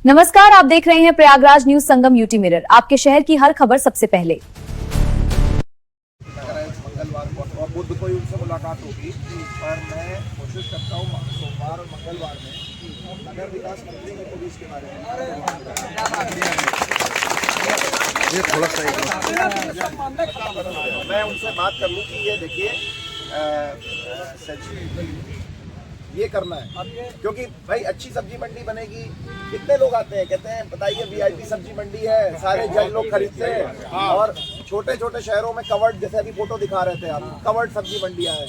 नमस्कार, आप देख रहे हैं प्रयागराज न्यूज संगम यूटी मिरर, आपके शहर की हर खबर सबसे पहले। मंगलवार को और बुध को ही उनसे मुलाकात होगी, पर मैं कोशिश करता हूँ सोमवार और मंगलवार में नगर विकास मंत्री की पुलिस के बारे में ये थोड़ा सा मैं उनसे बात कर लूँ कि ये देखिए ये करना है, क्योंकि भाई अच्छी सब्जी मंडी बनेगी। कितने लोग आते हैं, कहते हैं बताइए वीआईपी सब्जी मंडी है, सारे जज लोग खरीदते हैं, और छोटे छोटे शहरों में कवर्ड, जैसे अभी फोटो दिखा रहे थे आप, कवर्ड सब्जी मंडियां हैं।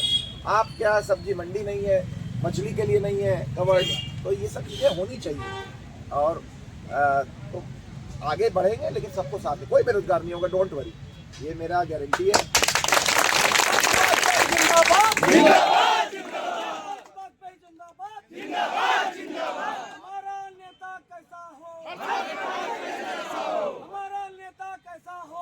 आप क्या सब्जी मंडी नहीं है, मछली के लिए नहीं है कवर्ड, तो ये सब चीज़ें होनी चाहिए। और तो आगे बढ़ेंगे, लेकिन सबको साथ में, कोई बेरोजगार नहीं होगा, डोंट वरी, ये मेरा गारंटी है। हमारा नेता कैसा हो, हमारा नेता कैसा हो।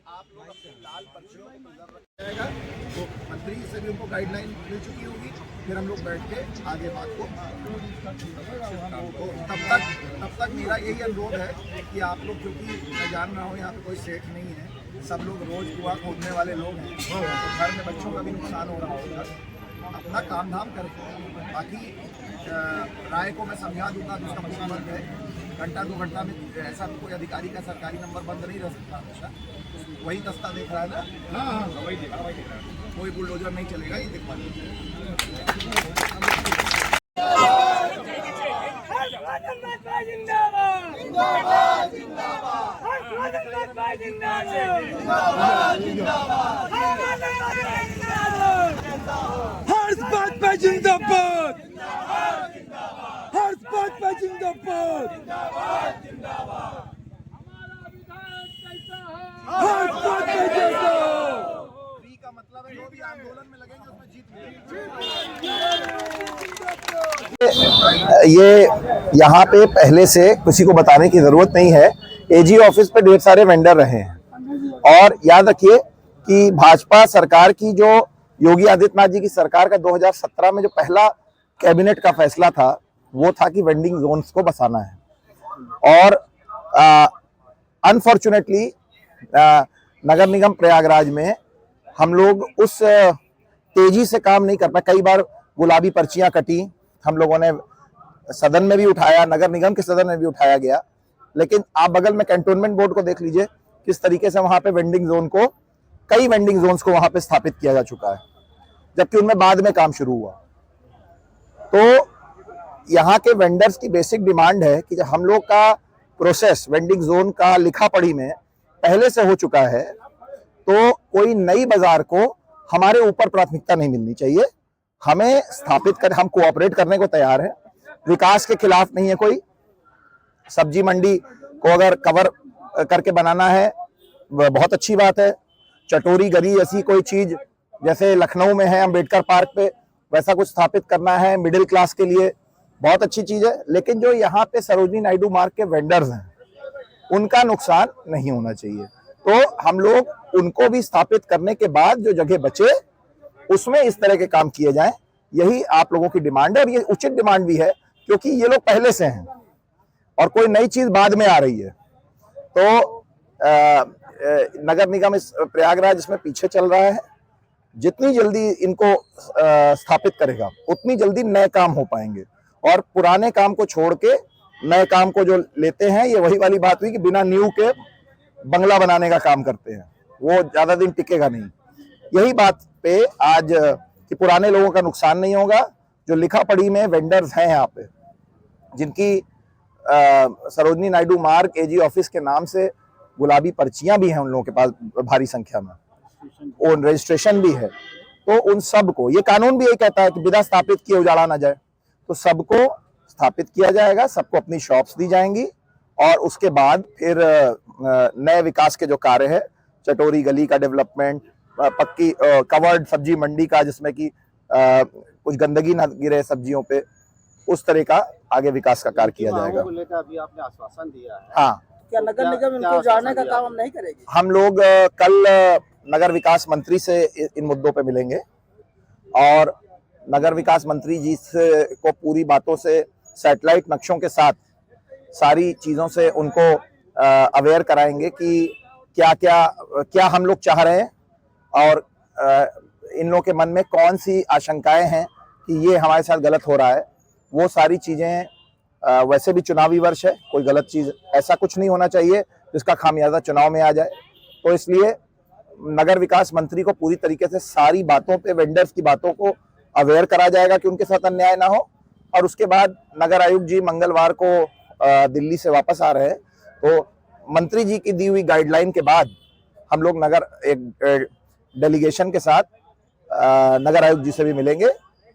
आप लोग अपने लाल पर्चियों को नजर रख जाएगा, तो मंत्री से भी उनको गाइडलाइन मिल चुकी होगी, फिर हम लोग बैठ के आगे बात को तब तक मेरा यही अनुरोध है कि आप लोग, क्योंकि मैं जान रहा हूँ यहाँ पे कोई सेठ नहीं है, सब लोग रोज कुआं खोदने वाले लोग हैं, तो घर में बच्चों का भी नुकसान हो रहा होगा, अपना काम धाम करें। बाकी राय को मैं समझा दूंगा कि उसका मतलब है घंटा 2 घंटा में ऐसा कोई अधिकारी का सरकारी नंबर बंद नहीं रह सकता हमेशा। वही दस्ता देख रहा है ना, हाँ वही देख रहा है, कोई बुलडोजर नहीं चलेगा, ये देख हर बात पे जिंदाबाद, हर बात पे जिंदाबाद, हर बात पे जिंदाबाद। का मतलब है जो भी आंदोलन में लगेंगे उसमें जीत मिलेगी। ये यहाँ पे पहले से किसी को बताने की जरूरत नहीं है, एजी ऑफिस पे ढेर सारे वेंडर रहे हैं। और याद रखिए कि भाजपा सरकार की, जो योगी आदित्यनाथ जी की सरकार का 2017 में जो पहला कैबिनेट का फैसला था, वो था कि वेंडिंग जोन्स को बसाना है। और अनफॉर्चुनेटली नगर निगम प्रयागराज में हम लोग उस तेजी से काम नहीं कर पाए। कई बार गुलाबी पर्चियां कटी, हम लोगों ने सदन में भी उठाया, नगर निगम के सदन में भी उठाया गया, लेकिन आप बगल में कैंटोनमेंट बोर्ड को देख लीजिए किस तरीके से वहां पे वेंडिंग जोन को, कई वेंडिंग जोन्स को वहां पे स्थापित किया जा चुका है, जबकि उनमें बाद में काम शुरू हुआ। तो यहाँ के वेंडर्स की बेसिक डिमांड है कि जब हम लोग का प्रोसेस वेंडिंग जोन का लिखा पढ़ी में पहले से हो चुका है, तो कोई नई बाजार को हमारे ऊपर प्राथमिकता नहीं मिलनी चाहिए। हमें स्थापित कर, हम कोऑपरेट करने को तैयार है, विकास के खिलाफ नहीं है कोई। सब्जी मंडी को अगर कवर करके बनाना है बहुत अच्छी बात है। चटोरी गली ऐसी कोई चीज, जैसे लखनऊ में है अंबेडकर पार्क पे, वैसा कुछ स्थापित करना है मिडिल क्लास के लिए, बहुत अच्छी चीज है। लेकिन जो यहाँ पे सरोजनी नायडू मार्ग के वेंडर्स हैं, उनका नुकसान नहीं होना चाहिए। तो हम लोग उनको भी स्थापित करने के बाद जो जगह बचे उसमें इस तरह के काम किए जाएं, यही आप लोगों की डिमांड है। और ये उचित डिमांड भी है, क्योंकि ये लोग पहले से हैं और कोई नई चीज बाद में आ रही है। तो नगर निगम इस प्रयागराज इसमें पीछे चल रहा है। जितनी जल्दी इनको स्थापित करेगा उतनी जल्दी नए काम हो पाएंगे, और पुराने काम को छोड़ के नए काम को जो लेते हैं, ये वही वाली बात हुई कि बिना नींव के बंगला बनाने का काम करते हैं, वो ज्यादा दिन टिकेगा नहीं। यही बात पे आज कि पुराने लोगों का नुकसान नहीं होगा। जो लिखा पढ़ी में वेंडर्स हैं यहाँ पे, जिनकी सरोजनी नायडू मार्ग एजी ऑफिस के नाम से गुलाबी पर्चियां भी हैं उन लोगों के पास भारी संख्या में, और रजिस्ट्रेशन भी है, तो उन सब को, ये कानून भी यही कहता है कि बिना स्थापित किए उजाड़ा ना जाए, तो सबको स्थापित किया जाएगा, सबको अपनी शॉप्स दी जाएंगी। और उसके बाद फिर नए विकास के जो कार्य है, चटोरी गली का डेवलपमेंट, पक्की कवर्ड सब्जी मंडी का, जिसमें कि कुछ गंदगी ना गिरे सब्जियों पे, उस तरह का आगे विकास का कार्य किया जाएगा। अभी आपने आश्वासन दिया है, हाँ, क्या नगर निगम इनको जाने का काम हम नहीं करेगी? हम लोग कल नगर विकास मंत्री से इन मुद्दों पे मिलेंगे, और नगर विकास मंत्री जी से को पूरी बातों से सैटेलाइट नक्शों के साथ सारी चीज़ों से उनको अवेयर कराएंगे कि क्या हम लोग चाह रहे हैं और इन लोगों के मन में कौन सी आशंकाएं हैं कि ये हमारे साथ गलत हो रहा है। वो सारी चीज़ें वैसे भी चुनावी वर्ष है, कोई गलत चीज़ ऐसा कुछ नहीं होना चाहिए जिसका खामियाजा चुनाव में आ जाए। तो इसलिए नगर विकास मंत्री को पूरी तरीके से सारी बातों पे, वेंडर्स की बातों को अवेयर करा जाएगा कि उनके साथ अन्याय ना हो। और उसके बाद नगर आयुक्त जी मंगलवार को दिल्ली से वापस आ रहे हैं, तो मंत्री जी की दी हुई गाइडलाइन के बाद हम लोग एक डेलीगेशन के साथ नगर आयुक्त जी से भी मिलेंगे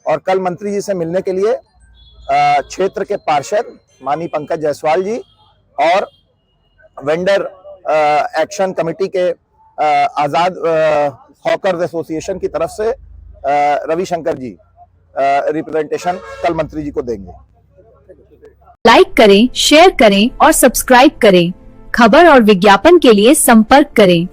और कल मंत्री जी से मिलने के लिए क्षेत्र के पार्षद माननीय पंकज जायसवाल जी और वेंडर एक्शन कमेटी के आजाद हॉकर्स एसोसिएशन की तरफ से रविशंकर जी रिप्रेजेंटेशन कल मंत्री जी को देंगे। लाइक करें, शेयर करें और सब्सक्राइब करें। खबर और विज्ञापन के लिए संपर्क करें।